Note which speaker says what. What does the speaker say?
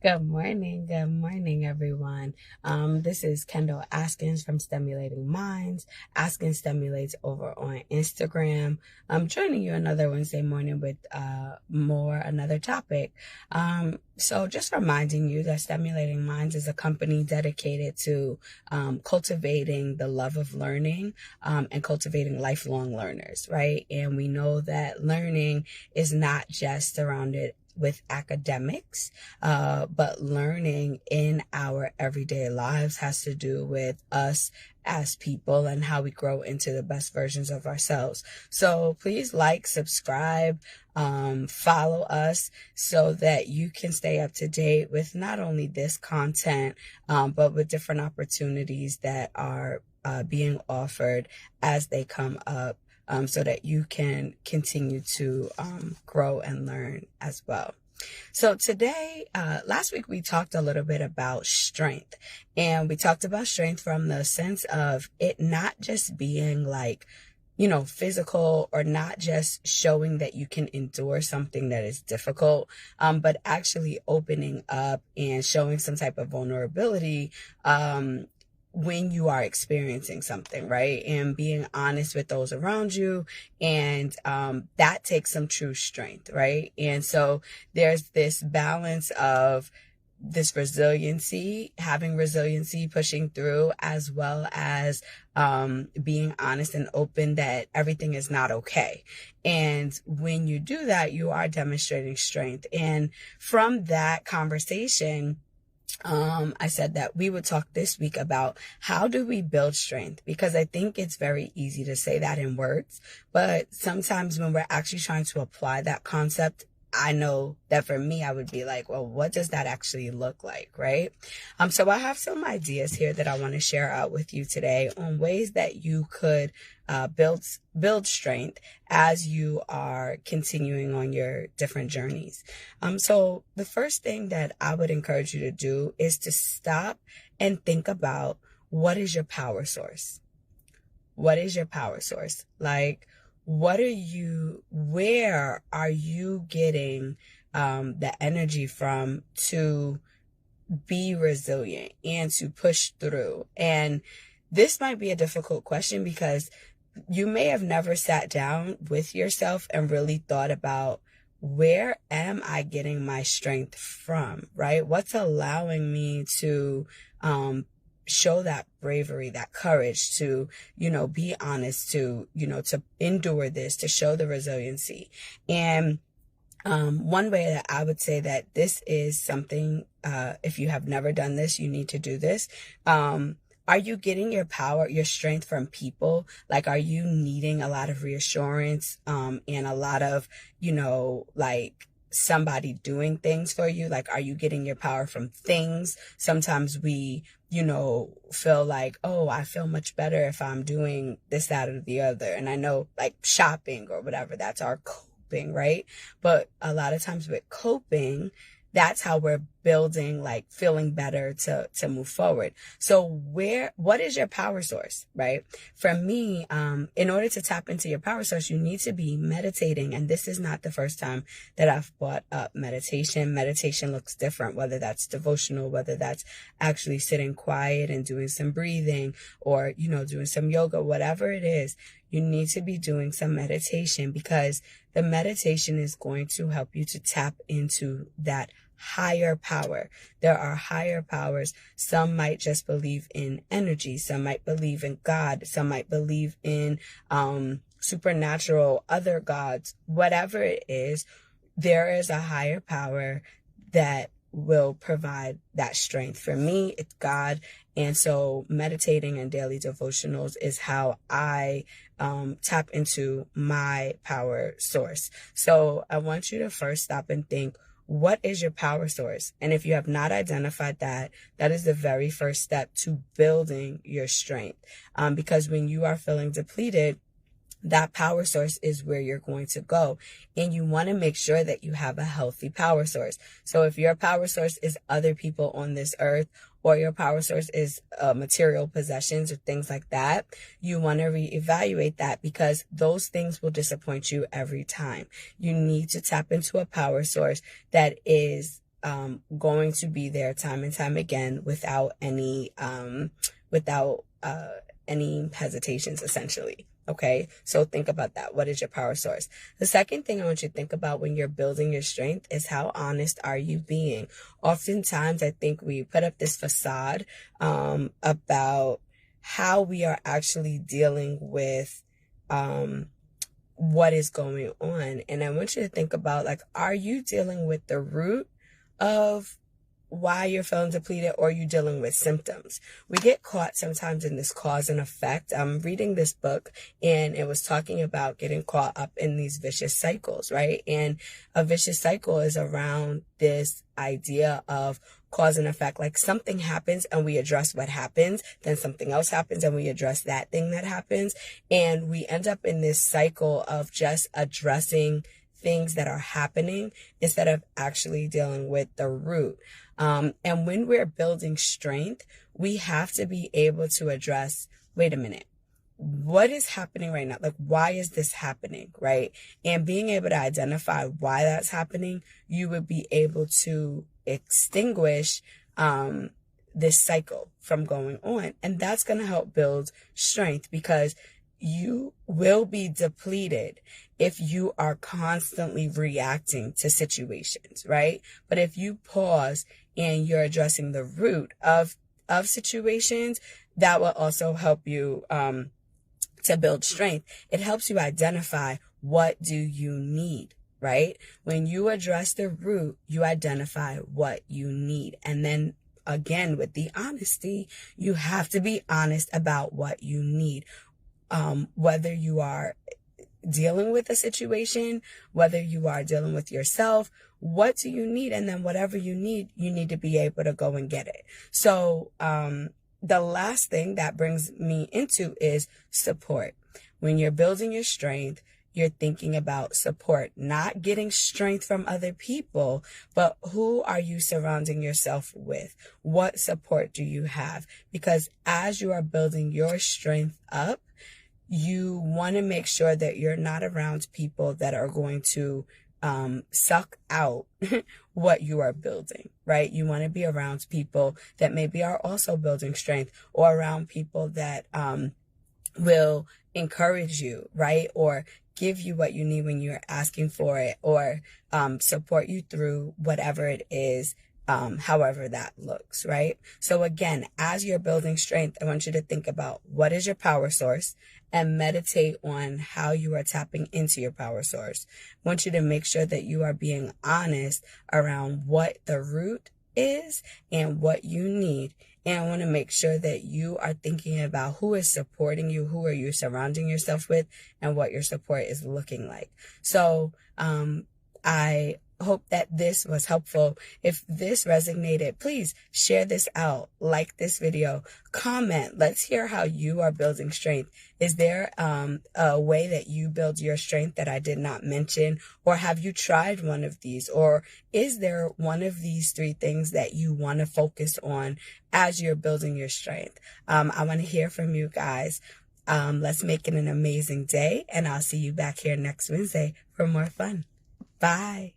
Speaker 1: Good morning, everyone. This is Kendall Askins from Stimulating Minds. Askin stimulates over on Instagram. I'm joining you another Wednesday morning with another topic. So just reminding you that Stimulating Minds is a company dedicated to cultivating the love of learning and cultivating lifelong learners, right? And we know that learning is not just surrounded with academics, but learning in our everyday lives has to do with us as people and how we grow into the best versions of ourselves. So please like, subscribe, follow us so that you can stay up to date with not only this content, but with different opportunities that are being offered as they come up. So that you can continue to grow and learn as well. So today, last week we talked a little bit about strength, and we talked about strength from the sense of it not just being like, physical, or not just showing that you can endure something that is difficult, but actually opening up and showing some type of vulnerability, when you are experiencing something, right? And being honest with those around you. And that takes some true strength, right? And so there's this balance of this resiliency, having resiliency, pushing through, as well as being honest and open that everything is not okay. And when you do that, you are demonstrating strength. And from that conversation, I said that we would talk this week about how do we build strength, because I think it's very easy to say that in words, but sometimes when we're actually trying to apply that concept, I know that for me, I would be like, well, what does that actually look like, right? So I have some ideas here that I want to share out with you today on ways that you could build strength as you are continuing on your different journeys. So the first thing that I would encourage you to do is to stop and think about, what is your power source? What is your power source? Like, where are you getting the energy from to be resilient and to push through? And this might be a difficult question, because you may have never sat down with yourself and really thought about, where am I getting my strength from, right? What's allowing me to show that bravery, that courage to, be honest, to endure this, to show the resiliency. And one way that I would say that this is something, if you have never done this, you need to do this. Are you getting your power, your strength from people? Like, are you needing a lot of reassurance, and a lot of, like, somebody doing things for you? Like, are you getting your power from things? Sometimes we, feel like, oh, I feel much better if I'm doing this, that, or the other. And I know, like, shopping or whatever, that's our coping, right? But a lot of times with coping, that's how we're building, like, feeling better to move forward. So what is your power source, right? For me, in order to tap into your power source, you need to be meditating. And this is not the first time that I've brought up meditation. Meditation looks different, whether that's devotional, whether that's actually sitting quiet and doing some breathing, or, doing some yoga, whatever it is. You need to be doing some meditation, because the meditation is going to help you to tap into that higher power. There are higher powers. Some might just believe in energy. Some might believe in God. Some might believe in supernatural, other gods. Whatever it is, there is a higher power that will provide that strength. For me, it's God. And so meditating and daily devotionals is how I tap into my power source. So I want you to first stop and think, what is your power source? And if you have not identified that, that is the very first step to building your strength. Because when you are feeling depleted, that power source is where you're going to go. And you want to make sure that you have a healthy power source. So if your power source is other people on this earth, or your power source is material possessions or things like that, you want to reevaluate that, because those things will disappoint you every time. You need to tap into a power source that is going to be there time and time again without any hesitations, essentially. Okay, so think about that. What is your power source? The second thing I want you to think about when you're building your strength is how honest are you being? Oftentimes, I think we put up this facade about how we are actually dealing with what is going on. And I want you to think about, like, are you dealing with the root of why you're feeling depleted, or are you dealing with symptoms? We get caught sometimes in this cause and effect. I'm reading this book, and it was talking about getting caught up in these vicious cycles, right? And a vicious cycle is around this idea of cause and effect. Like, something happens and we address what happens, then something else happens and we address that thing that happens. And we end up in this cycle of just addressing things that are happening instead of actually dealing with the root. And when we're building strength, we have to be able to address, wait a minute, what is happening right now? Like, why is this happening, right? And being able to identify why that's happening, you would be able to extinguish this cycle from going on. And that's going to help build strength, because you will be depleted if you are constantly reacting to situations, right? But if you pause and you're addressing the root of situations, that will also help you to build strength. It helps you identify, what do you need, right? When you address the root, you identify what you need. And then again, with the honesty, you have to be honest about what you need. Whether you are dealing with a situation, whether you are dealing with yourself, what do you need? And then whatever you need to be able to go and get it. So, the last thing that brings me into is support. When you're building your strength, you're thinking about support, not getting strength from other people, but who are you surrounding yourself with? What support do you have? Because as you are building your strength up, you want to make sure that you're not around people that are going to suck out what you are building, right? You want to be around people that maybe are also building strength, or around people that will encourage you, right? Or give you what you need when you're asking for it, or support you through whatever it is, however that looks, right? So again, as you're building strength, I want you to think about, what is your power source, and meditate on how you are tapping into your power source. I want you to make sure that you are being honest around what the root is and what you need. And I want to make sure that you are thinking about who is supporting you, who are you surrounding yourself with, and what your support is looking like. So, I hope that this was helpful. If this resonated, please share this out, like this video, comment. Let's hear how you are building strength. Is there a way that you build your strength that I did not mention? Or have you tried one of these? Or is there one of these 3 things that you want to focus on as you're building your strength? I want to hear from you guys. Let's make it an amazing day, and I'll see you back here next Wednesday for more fun. Bye.